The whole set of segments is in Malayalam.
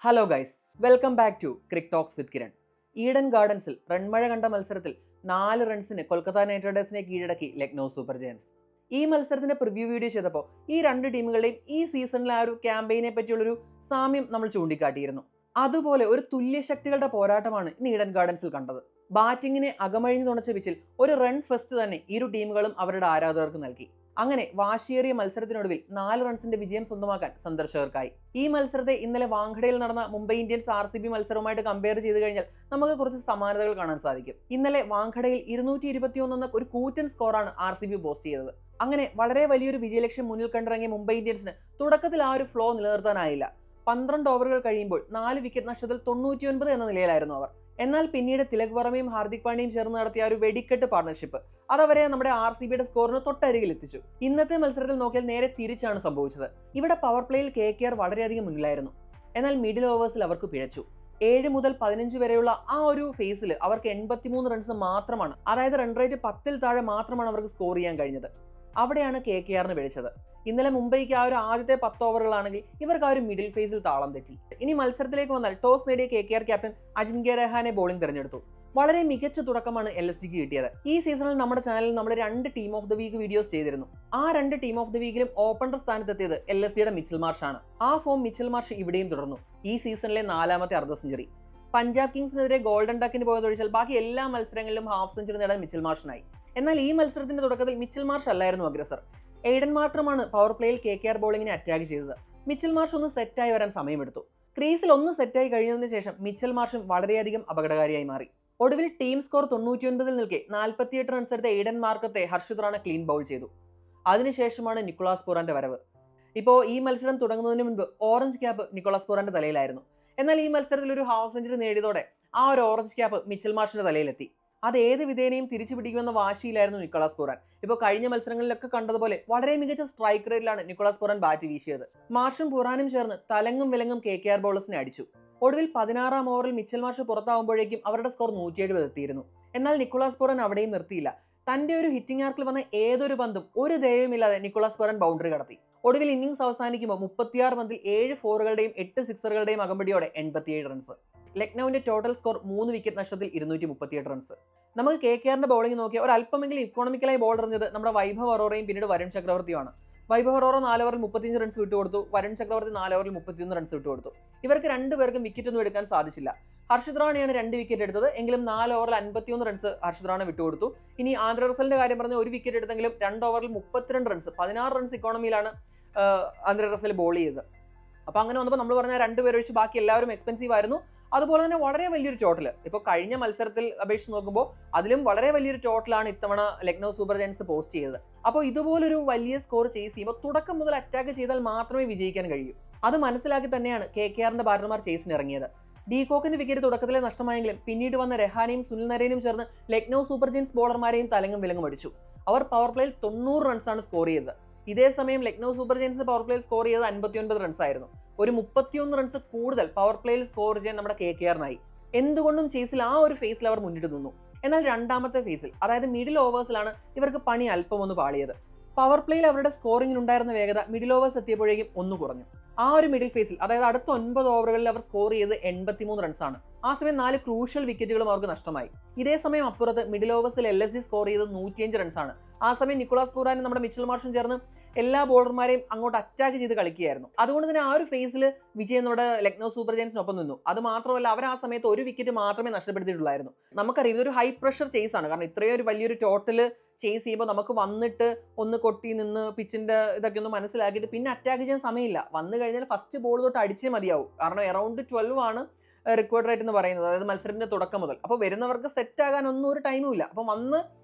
Hello guys, welcome back to Cric Talks with Kiran. Eden ഗാർഡൻസിൽ റൺമഴ കണ്ട മത്സരത്തിൽ 4 റൺസിന് കൊൽക്കത്ത നൈറ്റ് റൈഡേഴ്സിനെ കീഴടക്കി ലക്നൗ സൂപ്പർ ജയൻസ്. ഈ മത്സരത്തിന്റെ പ്രിവ്യൂ വീഡിയോ ചെയ്തപ്പോൾ ഈ രണ്ട് ടീമുകളുടെയും ഈ സീസണിലെ ആ ഒരു ക്യാമ്പയിനെ പറ്റിയുള്ളൊരു സാമ്യം നമ്മൾ ചൂണ്ടിക്കാട്ടിയിരുന്നു. അതുപോലെ ഒരു തുല്യ ശക്തികളുടെ പോരാട്ടമാണ് ഇന്ന് ഈഡൻ ഗാർഡൻസിൽ കണ്ടത്. ബാറ്റിങ്ങിനെ അകമഴിഞ്ഞു തുണച്ച പിച്ചിൽ ഒരു റൺ ഫസ്റ്റ് തന്നെ ഇരു ടീമുകളും അവരുടെ ആരാധകർക്ക് നൽകി. അങ്ങനെ വാശിയേറിയ മത്സരത്തിനൊടുവിൽ 4 റൺസിന്റെ വിജയം സ്വന്തമാക്കാൻ സന്ദർശകർക്കായി. ഈ മത്സരത്തെ ഇന്നലെ വാങ്കഡയിൽ നടന്ന മുംബൈ ഇന്ത്യൻസ് RCB മത്സരവുമായിട്ട് കമ്പയർ ചെയ്ത് കഴിഞ്ഞാൽ നമുക്ക് കുറച്ച് സമാനതകൾ കാണാൻ സാധിക്കും. ഇന്നലെ വാങ്കഡയിൽ 221 എന്ന ഒരു കൂറ്റൻ സ്കോറാണ് RCB പോസ്റ്റ് ചെയ്തത്. അങ്ങനെ വളരെ വലിയൊരു വിജയലക്ഷ്യം മുന്നിൽ കണ്ടിറങ്ങിയ മുംബൈ ഇന്ത്യൻസിന് തുടക്കത്തിൽ ആ ഒരു ഫ്ലോ നിലനിർത്താനായില്ല. 12 ഓവറുകൾ കഴിയുമ്പോൾ 4 വിക്കറ്റ് നഷ്ടത്തിൽ 99 എന്ന നിലയിലായിരുന്നു അവർ. എന്നാൽ പിന്നീട് തിലക് വർമ്മയും ഹാർദിക് പാണ്ഡ്യയും ചേർന്ന് നടത്തിയ ഒരു വെടിക്കെട്ട് പാർട്ണർഷിപ്പ് അതവരെ നമ്മുടെ RCBയുടെ സ്കോറിന് തൊട്ടരികിൽ എത്തിച്ചു. ഇന്നത്തെ മത്സരത്തിൽ നോക്കിയാൽ നേരെ തിരിച്ചാണ് സംഭവിച്ചത്. ഇവിടെ പവർ പ്ലേയിൽ KKR വളരെയധികം മുന്നിലായിരുന്നു. എന്നാൽ മിഡിൽ ഓവേഴ്സിൽ അവർക്ക് പിഴച്ചു. 7 മുതൽ 15 വരെയുള്ള ആ ഒരു ഫേസിൽ അവർക്ക് 83 റൺസ് മാത്രമാണ്, അതായത് റൺ റേറ്റ് 10ൽ താഴെ മാത്രമാണ് അവർക്ക് സ്കോർ ചെയ്യാൻ കഴിഞ്ഞത്. അവിടെയാണ് KKRന് പിഴച്ചത്. ഇന്നലെ മുംബൈക്ക് ആ ഒരു ആദ്യത്തെ 10 ഓവറുകളാണെങ്കിൽ ഇവർക്ക് ആ ഒരു മിഡിൽ ഫേസിൽ താളം തെറ്റി. ഇനി മത്സരത്തിലേക്ക് വന്നാൽ ടോസ് നേടിയ KKR captain Ajinkya Rahane bowling തിരഞ്ഞെടുത്തു. വളരെ മികച്ച തുടക്കമാണ് LSGക്ക് കിട്ടിയത്. ഈ സീസണിൽ നമ്മുടെ ചാനലിൽ നമ്മൾ 2 team of the week videos ചെയ്തിരുന്നു. ആ 2 ടീം ഓഫ് ദ വീക്കിലും ഓപ്പണർ സ്ഥാനത്തെത്തിയത് LSGയുടെ മിച്ചൽ മാർഷ് ആണ്. ആ ഫോം മിച്ചൽ മാർഷ് ഇവിടെയും തുടർന്നു. ഈ സീസണിലെ 4ാമത്തെ അർദ്ധ സെഞ്ചുറി. പഞ്ചാബ് കിങ്സിനെതിരെ ഗോൾഡൻ ഡക്കിന് പോയതൊഴിച്ചാൽ ബാക്കി എല്ലാ മത്സരങ്ങളിലും ഹാഫ് സെഞ്ചുറി നേടാൻ മിച്ചൽ മാർഷിനായി. എന്നാൽ ഈ മത്സരത്തിന്റെ തുടക്കത്തിൽ മിച്ചൽ മാർഷ് അല്ലായിരുന്നു അഗ്രസർ. എയ്ഡൻ മാർട്ടറുമാണ് പവർ പ്ലേയിൽ KKR ബോളിങ്ങിനെ അറ്റാക്ക് ചെയ്തത്. മിച്ചൽ മാർഷ് ഒന്ന് സെറ്റായി വരാൻ സമയമെടുത്തു. ക്രീസിൽ ഒന്ന് സെറ്റായി കഴിഞ്ഞതിന് ശേഷം മിച്ചൽ മാർഷും വളരെയധികം അപകടകാരിയായി മാറി. ഒടുവിൽ ടീം സ്കോർ 99 നിൽക്കെ 48 റൺസ് എടുത്ത എയ്ഡൻ മാർക്കത്തെ ഹർഷിത് റാണ ക്ലീൻ ബൗൾ ചെയ്തു. അതിനുശേഷമാണ് നിക്കോളാസ് പൂറാന്റെ വരവ്. ഇപ്പോൾ ഈ മത്സരം തുടങ്ങുന്നതിന് മുൻപ് ഓറഞ്ച് ക്യാപ്പ് നിക്കോളാസ് പൂറാന്റെ തലയിലായിരുന്നു. എന്നാൽ ഈ മത്സരത്തിൽ ഒരു ഹാഫ് സെഞ്ചുറി നേടിയതോടെ ആ ഒരു ഓറഞ്ച് ക്യാപ്പ് മിച്ചൽ മാർഷിന്റെ തലയിലെത്തി. അത് ഏത് വിധേനയും തിരിച്ചു പിടിക്കുമെന്ന വാശിയിലായിരുന്നു നിക്കോളാസ് പൂറാൻ. ഇപ്പോൾ കഴിഞ്ഞ മത്സരങ്ങളിലൊക്കെ കണ്ടതുപോലെ വളരെ മികച്ച സ്ട്രൈക്ക് റേറ്റിലാണ് നിക്കോളാസ് പൂറാൻ ബാറ്റ് വീശിയത്. മാർഷും പൂറാനും ചേർന്ന് തലങ്ങും വിലങ്ങും KKR ബോളേഴ്സിനെ അടിച്ചു. ഒടുവിൽ 16ാം ഓവറിൽ മിച്ചൽ മാർഷ് പുറത്താവുമ്പോഴേക്കും അവരുടെ സ്കോർ 170 എത്തിയിരുന്നു. എന്നാൽ നിക്കോളാസ് പൂറാൻ അവിടെയും നിർത്തിയില്ല. തന്റെ ഒരു ഹിറ്റിംഗ് ആർക്കിൽ വന്ന ഏതൊരു പന്തും ഒരു ദയവുമില്ലാതെ നിക്കോളാസ് പൂറാൻ ബൗണ്ടറി കടത്തി. ഒടുവിൽ ഇന്നിംഗ്സ് അവസാനിക്കുമ്പോൾ 36 പന്തിൽ 7 ഫോറുകളുടെയും 8 സിക്സറുകളുടെയും അകമ്പടിയോടെ 87 റൺസ്. ലക്നൌവിന്റെ ടോട്ടൽ സ്കോർ 3 വിക്കറ്റ് നഷ്ടത്തിൽ 238 റൺസ്. നമുക്ക് KKRന്റെ ബോളിംഗ് നോക്കിയാൽ ഒരു അല്പമെങ്കിലും ഇക്കോണമിക്കലായി ബോൾ എറിഞ്ഞത് നമ്മുടെ വൈഭവ് അറോറയും പിന്നീട് വരുൺ ചക്രവർത്തിയുമാണ്. വൈഭവ് അറോറ 4 ഓവറിൽ 35 റൺസ് വിട്ടുകൊടുത്തു. വരുൺ ചക്രവർത്തി 4 ഓവറിൽ 31 റൺസ് വിട്ടുകൊടുത്തു. ഇവർക്ക് രണ്ടുപേർക്കും വിക്കറ്റ് ഒന്നും എടുക്കാൻ സാധിച്ചില്ല. ഹർഷിത് റാണയാണ് 2 വിക്കറ്റ് എടുത്തത്. എങ്കിലും 4 ഓവറിൽ 51 റൺസ് ഹർഷിത് റാണ വിട്ടുകൊടുത്തു. ഇനി ആന്ധ്ര റസലിന്റെ കാര്യം പറഞ്ഞ 1 വിക്കറ്റ് എടുത്തെങ്കിലും 2 ഓവറിൽ 32 റൺസ് 16 റൺസ് ഇക്കോണമിയിലാണ് ആന്ധ്ര റസൽ ബോൾ ചെയ്തത്. അപ്പോൾ അങ്ങനെ വന്നപ്പോൾ നമ്മൾ പറഞ്ഞ 2 പേര് ഒഴിച്ച് ബാക്കി എല്ലാവരും എക്സ്പെൻസീവ് ആയിരുന്നു. അതുപോലെ തന്നെ വളരെ വലിയൊരു ടോട്ടൽ ഇപ്പോൾ കഴിഞ്ഞ മത്സരത്തിൽ അപേക്ഷിച്ച് നോക്കുമ്പോൾ അതിലും വളരെ വലിയൊരു ടോട്ടലാണ് ഇത്തവണ ലക്നൗ സൂപ്പർ ജയൻസ് പോസ്റ്റ് ചെയ്തത്. അപ്പോൾ ഇതുപോലൊരു വലിയ സ്കോർ ചേസ് ചെയ്യുമ്പോൾ തുടക്കം മുതൽ അറ്റാക്ക് ചെയ്താൽ മാത്രമേ വിജയിക്കാൻ കഴിയൂ. അത് മനസ്സിലാക്കി തന്നെയാണ് KKRന്റെ ബാറ്റർമാർ ചേസിന് ഇറങ്ങിയത്. ഡീകോക്കിന്റെ വിക്കറ്റ് തുടക്കത്തിലെ നഷ്ടമായെങ്കിലും പിന്നീട് വന്ന രഹാനെയും സുനിൽ നരേനും ചേർന്ന് ലക്നൗ സൂപ്പർ ജയൻസ് ബോളർമാരെയും തലങ്ങും വിലങ്ങും അടിച്ചു. അവർ പവർ പ്ലേയിൽ 90 റൺസാണ് സ്കോർ ചെയ്തത്. ഇതേ സമയം ലക്നൗ സൂപ്പർ ജയൻസ് പവർ പ്ലേയിൽ സ്കോർ ചെയ്തത് 59 റൺസ് ആയിരുന്നു. ഒരു 31 റൺസ് കൂടുതൽ പവർ പ്ലേയിൽ സ്കോർ ചെയ്യാൻ നമ്മുടെ KKRനായി. എന്തുകൊണ്ടും ചേസിൽ ആ ഒരു ഫേസിൽ അവർ മുന്നിട്ട് നിന്നു. എന്നാൽ രണ്ടാമത്തെ ഫേസിൽ, അതായത് മിഡിൽ ഓവേഴ്സിലാണ് ഇവർക്ക് പണി അല്പം ഒന്ന് പാളിയത്. പവർ പ്ലേയിൽ അവരുടെ സ്കോറിംഗിനുണ്ടായിരുന്ന വേഗത മിഡിൽ ഓവേഴ്സ് എത്തിയപ്പോഴേക്കും ഒന്ന് കുറഞ്ഞു. ആ ഒരു മിഡിൽ ഫേസിൽ, അതായത് അടുത്ത 9 ഓവറുകളിൽ അവർ സ്കോർ ചെയ്ത് 83 റൺസാണ്. ആ സമയം 4 ക്രൂഷ്യൽ വിക്കറ്റുകളും അവർക്ക് നഷ്ടമായി. ഇതേ സമയം അപ്പുറത്ത് മിഡിൽ ഓവേഴ്സിൽ LSG സ്കോർ ചെയ്തത് 105 റൺസാണ്. ആ സമയം നിക്കോളാസ് പൂറാനും നമ്മുടെ മിച്ചൽ മാർഷും ചേർന്ന് എല്ലാ ബോളർമാരെയും അങ്ങോട്ട് അറ്റാക്ക് ചെയ്ത് കളിക്കുകയായിരുന്നു. അതുകൊണ്ട് തന്നെ ആ ഒരു ഫേസിൽ വിജയം നമ്മുടെ ലക്നൗ സൂപ്പർ ജയൻസിനൊപ്പം നിന്നു. അത് മാത്രമല്ല, അവർ ആ സമയത്ത് 1 വിക്കറ്റ് മാത്രമേ നഷ്ടപ്പെടുത്തിയിട്ടുള്ളായിരുന്നു. നമുക്കറിയാം ഇതൊരു ഹൈ പ്രഷർ ചേസ് ആണ്. കാരണം ഇത്രയും ഒരു വലിയൊരു ടോട്ടൽ ചേസ് ചെയ്യുമ്പോൾ നമുക്ക് വന്നിട്ട് ഒന്ന് കൊട്ടി നിന്ന് പിച്ചിന്റെ ഇതൊക്കെ ഒന്ന് മനസ്സിലാക്കിയിട്ട് പിന്നെ അറ്റാക്ക് ചെയ്യാൻ സമയമില്ല. വന്നു കഴിഞ്ഞാൽ ഫസ്റ്റ് ബോൾ തൊട്ട് അടിച്ചേ മതിയാവും. കാരണം അറൗണ്ട് 12 ആണ് റിക്വയർഡ് റേറ്റ് എന്ന് പറയുന്നത്, അതായത് മത്സരത്തിന്റെ തുടക്കം മുതൽ. അപ്പോൾ വരുന്നവർക്ക് സെറ്റ് ആകാൻ ഒന്നും ഒരു ടൈമും ഇല്ല. അപ്പം വന്ന്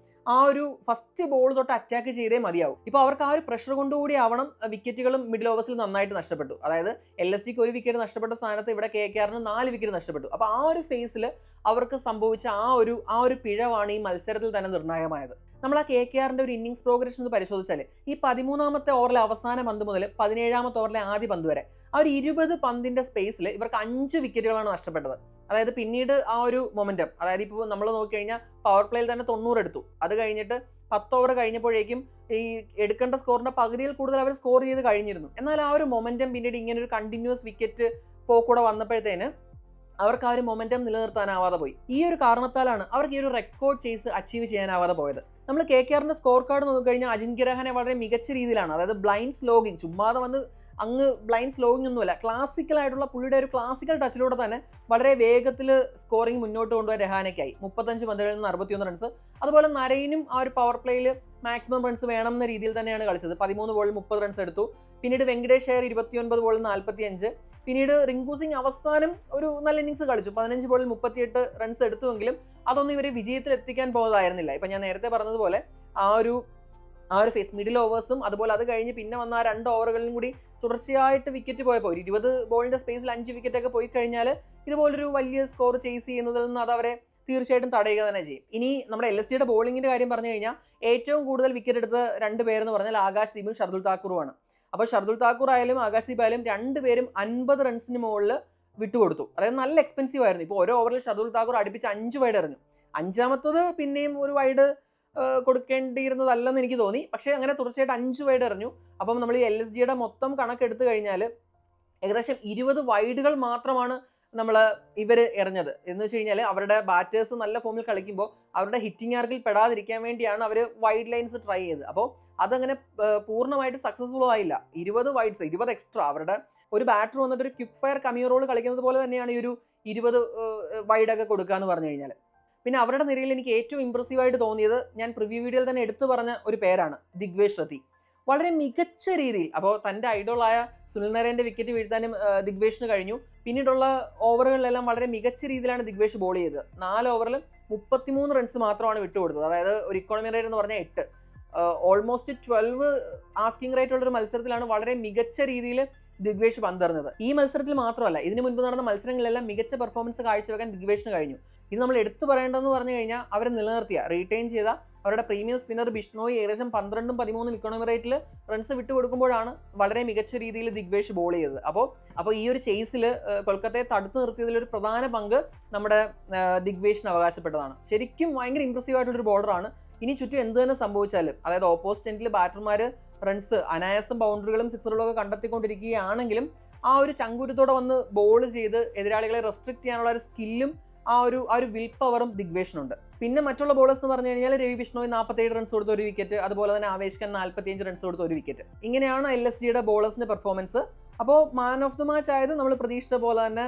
ആ ഒരു ഫസ്റ്റ് ബോൾ തൊട്ട് അറ്റാക്ക് ചെയ്തേ മതിയാവും. ഇപ്പോൾ അവർക്ക് ആ ഒരു പ്രഷർ കൊണ്ടുകൂടി ആവണം. വിക്കറ്റുകളും മിഡിൽ ഓവേഴ്സിൽ നന്നായിട്ട് നഷ്ടപ്പെട്ടു. അതായത് LSGക്ക് 1 വിക്കറ്റ് നഷ്ടപ്പെട്ട സ്ഥാനത്ത് ഇവിടെ KKRന് 4 വിക്കറ്റ് നഷ്ടപ്പെട്ടു. അപ്പോൾ ആ ഒരു ഫേസിൽ അവർക്ക് സംഭവിച്ച ആ ഒരു പിഴവാണ് ഈ മത്സരത്തിൽ തന്നെ നിർണായകമായത്. നമ്മൾ ആ KKRന്റെ ഒരു ഇന്നിംഗ്സ് പ്രോഗ്രഷൻ ഒന്ന് പരിശോധിച്ചാൽ ഈ 13ാമത്തെ ഓവറിലെ അവസാന പന്ത് മുതൽ 17ാമത്തെ ഓവറിലെ ആദ്യ പന്ത് വരെ ആ ഒരു 20 പന്തിന്റെ സ്പേസിൽ ഇവർക്ക് 5 വിക്കറ്റുകളാണ് നഷ്ടപ്പെട്ടത്. അതായത് പിന്നീട് ആ ഒരു മൊമെന്റം, അതായത് ഇപ്പോൾ നമ്മൾ നോക്കിക്കഴിഞ്ഞാൽ പവർ പ്ലേയിൽ തന്നെ 90 എടുത്തു. അത് കഴിഞ്ഞിട്ട് 10 ഓവർ കഴിഞ്ഞപ്പോഴേക്കും ഈ എടുക്കേണ്ട സ്കോറിന്റെ പകുതിയിൽ കൂടുതൽ അവർ സ്കോർ ചെയ്ത് കഴിഞ്ഞിരുന്നു. എന്നാൽ ആ ഒരു മൊമെന്റം പിന്നീട് ഇങ്ങനെ ഒരു കണ്ടിന്യൂസ് വിക്കറ്റ് പോക്കൂടെ വന്നപ്പോഴത്തേന് അവർക്ക് ആ ഒരു മൊമെന്റം നിലനിർത്താനാവാതെ പോയി. ഈ ഒരു കാരണത്താലാണ് അവർക്ക് ഈ ഒരു റെക്കോർഡ് ചേസ് അച്ചീവ് ചെയ്യാനാവാതെ പോയത്. നമ്മൾ KKRന്റെ സ്കോർ കാർഡ് നോക്കിക്കഴിഞ്ഞാൽ അജിൻക്യ രഹാനെ വളരെ മികച്ച രീതിയിലാണ്, അതായത് ബ്ലൈൻഡ് സ്ലോഗിങ്, ചുമ്മാതെ വന്ന് അങ്ങ് ബ്ലൈൻഡ് സ്ലോഗിങ് ഒന്നുമല്ല, ക്ലാസിക്കൽ ആയിട്ടുള്ള പുള്ളിയുടെ ഒരു ക്ലാസിക്കൽ ടച്ചിലൂടെ തന്നെ വളരെ വേഗത്തിൽ സ്കോറിംഗ് മുന്നോട്ട് കൊണ്ടുപോകാൻ രഹാനയ്ക്കായി. 35 പന്തുകളിൽ നിന്ന് 61 റൺസ്. അതുപോലെ നരൈനും ആ ഒരു പവർ പ്ലേയിൽ മാക്സിമം റൺസ് വേണം എന്ന രീതിയിൽ തന്നെയാണ് കളിച്ചത്. 13 ബോളിൽ 30 റൺസ് എടുത്തു. പിന്നീട് വെങ്കടേഷ് അയ്യർ 29 ബോളിൽ 45. പിന്നീട് റിങ്കു സിംഗ് അവസാനം ഒരു നല്ല ഇന്നിങ്സ് കളിച്ചു, 15 ബോളിൽ 38 റൺസ് എടുത്തുവെങ്കിലും അതൊന്നും ഇവരെ വിജയത്തിൽ എത്തിക്കാൻ പോകുന്നതായിരുന്നില്ല. ഇപ്പം ഞാൻ നേരത്തെ പറഞ്ഞതുപോലെ ആ ഒരു ഫേസ് മിഡിൽ ഓവേഴ്സും അതുപോലെ അത് കഴിഞ്ഞ് പിന്നെ വന്ന ആ 2 ഓവറുകളിലും കൂടി തുടർച്ചയായിട്ട് വിക്കറ്റ് പോയപ്പോൾ ഒരു 20 ബോളിന്റെ സ്പേസിൽ 5 വിക്കറ്റൊക്കെ പോയി കഴിഞ്ഞാൽ ഇതുപോലൊരു വലിയ സ്കോർ ചേസ് ചെയ്യുന്നതിൽ നിന്ന് അത് അവരെ തീർച്ചയായിട്ടും തടയുക തന്നെ ചെയ്യും. ഇനി നമ്മുടെ LSGയുടെ ബോളിങ്ങിന്റെ കാര്യം പറഞ്ഞു കഴിഞ്ഞാൽ ഏറ്റവും കൂടുതൽ വിക്കറ്റ് എടുത്ത 2 പേരെന്ന് പറഞ്ഞാൽ ആകാശ് ദീപും ഷർദുൽ താക്കൂറുമാണ്. അപ്പോൾ ഷർദുൽ താക്കൂർ ആയാലും ആകാശ് ദീപ് ആയാലും 2 പേരും 50 റൺസിന് മുകളിൽ വിട്ടുകൊടുത്തു. അതായത് നല്ല എക്സ്പെൻസീവ് ആയിരുന്നു. ഇപ്പോൾ ഓരോ ഓവറിൽ ഷർദുൽ താക്കൂർ അടുപ്പിച്ച് 5 വൈഡ് എറിഞ്ഞു. 5ാമത്തത് പിന്നെയും ഒരു വൈഡ് കൊടുക്കേണ്ടിയിരുന്നതല്ലെന്ന് എനിക്ക് തോന്നി. പക്ഷേ അങ്ങനെ തുടർച്ചയായിട്ട് 5 വൈഡ് എറിഞ്ഞു. അപ്പം നമ്മൾ ഈ LSGയുടെ മൊത്തം കണക്കെടുത്ത് കഴിഞ്ഞാൽ ഏകദേശം 20 വൈഡുകൾ മാത്രമാണ് ഇവർ എറിഞ്ഞത്. എന്ന് വെച്ച് കഴിഞ്ഞാൽ അവരുടെ ബാറ്റേഴ്സ് നല്ല ഫോമിൽ കളിക്കുമ്പോൾ അവരുടെ ഹിറ്റിംഗ് ആർക്കിൽ പെടാതിരിക്കാൻ വേണ്ടിയാണ് അവർ വൈഡ് ലൈൻസ് ട്രൈ ചെയ്തത്. അപ്പോൾ അതങ്ങനെ പൂർണ്ണമായിട്ട് സക്സസ്ഫുൾ ആയില്ല. 20 വൈഡ്സ്, 20 എക്സ്ട്രാ. അവരുടെ ഒരു ബാറ്റർ വന്നിട്ട് ഒരു ക്വിക്ക് ഫയർ കമിയോ റോൾ കളിക്കുന്നത് പോലെ തന്നെയാണ് ഈ ഒരു 20 വൈഡൊക്കെ കൊടുക്കുക എന്ന് പറഞ്ഞു കഴിഞ്ഞാൽ. പിന്നെ അവരുടെ നിരയിൽ എനിക്ക് ഏറ്റവും ഇംപ്രസീവായിട്ട് തോന്നിയത് ഞാൻ പ്രിവ്യൂ വീഡിയോയിൽ തന്നെ എടുത്തു പറഞ്ഞ ഒരു പേരാണ് ദിഗ്വേഷ് ഷത്തി. വളരെ മികച്ച രീതിയിൽ, അപ്പോൾ തൻ്റെ ഐഡോളായ സുനിൽ നരേൻ്റെ വിക്കറ്റ് വീഴ്ത്താനും ദിഗ്വേഷിന് കഴിഞ്ഞു. പിന്നീടുള്ള ഓവറുകളിലെല്ലാം വളരെ മികച്ച രീതിയിലാണ് ദിഗ്വേഷ് ബോൾ ചെയ്തത്. 4 ഓവറിൽ 33 റൺസ് മാത്രമാണ് വിട്ടുകൊടുത്തത്. അതായത് ഒരു ഇക്കോണമി റേറ്റ് എന്ന് പറഞ്ഞാൽ 8, ഓൾമോസ്റ്റ് 12 ആസ്കിംഗ് റേറ്റ് ഉള്ളൊരു മത്സരത്തിലാണ് വളരെ മികച്ച രീതിയിൽ ദിഗ്വേഷ് പന്തെറിഞ്ഞത്. ഈ മത്സരത്തിൽ മാത്രമല്ല, ഇതിനു മുൻപ് നടന്ന മത്സരങ്ങളിലെല്ലാം മികച്ച പെർഫോമൻസ് കാഴ്ചവെക്കാൻ ദിഗ്വേഷിന് കഴിഞ്ഞു. ഇത് നമ്മൾ എടുത്തു പറയേണ്ടതെന്ന് പറഞ്ഞു കഴിഞ്ഞാൽ അവരെ നിലനിർത്തിയ, റീറ്റെയിൻ ചെയ്ത അവരുടെ പ്രീമിയം സ്പിന്നർ ബിഷ്ണോയി ഏകദേശം 12ഉം 13ഉം ഇക്കോണമി റേറ്റിൽ റൺസ് വിട്ടുകൊടുക്കുമ്പോഴാണ് വളരെ മികച്ച രീതിയിൽ ദിഗ്വേഷ് ബോൾ ചെയ്തത്. അപ്പോൾ ഈ ഒരു ചേസിൽ കൊൽക്കത്തയെ തടുത്തു നിർത്തിയതിൽ ഒരു പ്രധാന പങ്ക് നമ്മുടെ ദിഗ്വേഷിന് അവകാശപ്പെട്ടതാണ്. ശരിക്കും ഭയങ്കര ഇംപ്രസീവ് ആയിട്ടുള്ളൊരു ബോളറാണ്. ഇനി ചുറ്റും എന്ത് തന്നെ സംഭവിച്ചാലും, അതായത് ഓപ്പോസിറ്റ് എൻഡിൽ ബാറ്റർമാർ റൺസ് അനായാസം ബൗണ്ടറികളും സിക്സറുകളും ഒക്കെ കണ്ടെത്തിക്കൊണ്ടിരിക്കുകയാണെങ്കിലും ആ ഒരു ചങ്കുരത്തോടെ വന്ന് ബോൾ ചെയ്ത് എതിരാളികളെ റെസ്ട്രിക്ട് ചെയ്യാനുള്ള ഒരു സ്കില്ലും ആ ഒരു വിൽ പവറും ദിഗ്വേഷിനുണ്ട്. പിന്നെ മറ്റുള്ള ബോളേഴ്സ് എന്ന് പറഞ്ഞു കഴിഞ്ഞാൽ രവി ബിഷ്ണോയ് 47 റൺസ് കൊടുത്ത ഒരു വിക്കറ്റ്, അതുപോലെ തന്നെ ആവേശ് ഖാൻ 45 റൺസ് കൊടുത്ത ഒരു വിക്കറ്റ്. ഇങ്ങനെയാണ് LSGയുടെ ബോളേഴ്സിന്റെ പെർഫോമൻസ്. അപ്പോൾ മാൻ ഓഫ് ദി മാച്ച് ആയത് നമ്മൾ പ്രതീക്ഷിച്ച പോലെ തന്നെ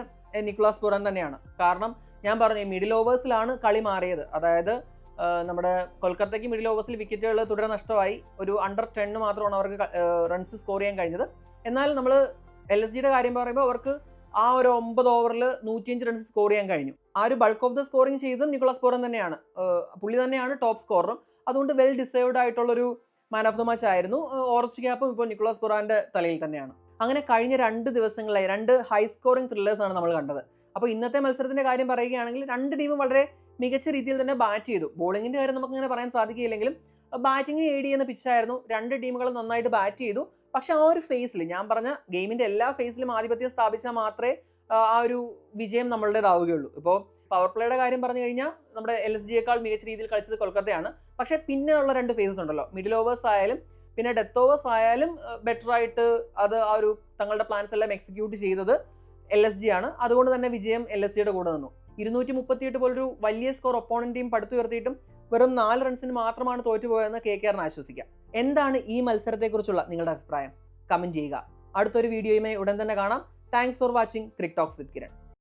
നിക്കോളാസ് പുറാൻ തന്നെയാണ്. കാരണം ഞാൻ പറഞ്ഞു, മിഡിൽ ഓവേഴ്സിലാണ് കളി മാറിയത്. അതായത് നമ്മുടെ കൊൽക്കത്തയ്ക്ക് മിഡിൽ ഓവേഴ്സിൽ വിക്കറ്റുകൾ തുടരെ നഷ്ടമായി. ഒരു അണ്ടർ 10 മാത്രമാണ് അവർക്ക് റൺസ് സ്കോർ ചെയ്യാൻ കഴിഞ്ഞത്. എന്നാൽ നമ്മൾ LSGയുടെ കാര്യം പറയുമ്പോൾ അവർക്ക് ആ ഒരു 9 ഓവറിൽ 105 റൺസ് സ്കോർ ചെയ്യാൻ കഴിഞ്ഞു. ആ ഒരു ബൾക്ക് ഓഫ് ദ സ്കോറിംഗ് ചെയ്തതും നിക്കോളാസ് പുറാൻ തന്നെയാണ്. പുള്ളി തന്നെയാണ് ടോപ്പ് സ്കോററും. അതുകൊണ്ട് വെൽ ഡിസേർവ്ഡ് ആയിട്ടുള്ളൊരു മാൻ ഓഫ് ദ മാച്ച് ആയിരുന്നു. ഓറഞ്ച് ക്യാപ്പും ഇപ്പോൾ നിക്കോളാസ് പുറാന്റെ തലയിൽ തന്നെയാണ്. അങ്ങനെ കഴിഞ്ഞ 2 ദിവസങ്ങളിലായി 2 ഹൈ സ്കോറിംഗ് ത്രില്ലേഴ്സാണ് നമ്മൾ കണ്ടത്. അപ്പോൾ ഇന്നത്തെ മത്സരത്തിന്റെ കാര്യം പറയുകയാണെങ്കിൽ 2 ടീമും വളരെ മികച്ച രീതിയിൽ തന്നെ ബാറ്റ് ചെയ്തു. ബോളിങ്ങിന്റെ കാര്യം നമുക്ക് അങ്ങനെ പറയാൻ സാധിക്കില്ലെങ്കിലും ബാറ്റിംഗ് എയ്ഡ് ചെയ്യുന്ന പിച്ചായിരുന്നു. 2 ടീമുകളും നന്നായിട്ട് ബാറ്റ് ചെയ്തു. പക്ഷെ ആ ഒരു ഫേസിൽ, ഞാൻ പറഞ്ഞ ഗെയിമിന്റെ എല്ലാ ഫേസിലും ആധിപത്യം സ്ഥാപിച്ചാൽ മാത്രമേ ആ ഒരു വിജയം നമ്മളുടേതാവുകയുള്ളൂ. ഇപ്പോൾ പവർ പ്ലേയുടെ കാര്യം പറഞ്ഞു കഴിഞ്ഞാൽ നമ്മുടെ LSGയേക്കാൾ മികച്ച രീതിയിൽ കളിച്ചത് കൊൽക്കത്തയാണ്. പക്ഷെ പിന്നെ ഉള്ള 2 ഫേസസ് ഉണ്ടല്ലോ, മിഡിൽ ഓവേഴ്സ് ആയാലും പിന്നെ ഡെത്ത് ഓവേഴ്സ് ആയാലും ബെറ്റർ ആയിട്ട് അത് ആ ഒരു തങ്ങളുടെ പ്ലാൻസ് എല്ലാം എക്സിക്യൂട്ട് ചെയ്തത് LSG ആണ്. അതുകൊണ്ട് തന്നെ വിജയം LSGയുടെ കൂടെ നിന്നു. 238 പോലൊരു വലിയ സ്കോർ ഒപ്പോണന്റ് ടീം പടുത്തുയർത്തിയിട്ടും വെറും 4 റൺസിന് മാത്രമാണ് തോറ്റുപോയതെന്ന് KKRന് ആശ്വസിക്കാം. എന്താണ് ഈ മത്സരത്തെക്കുറിച്ചുള്ള നിങ്ങളുടെ അഭിപ്രായം? കമന്റ് ചെയ്യുക. അടുത്തൊരു വീഡിയോയുമായി ഉടൻ തന്നെ കാണാം. Thanks for watching crick talks with Kiran.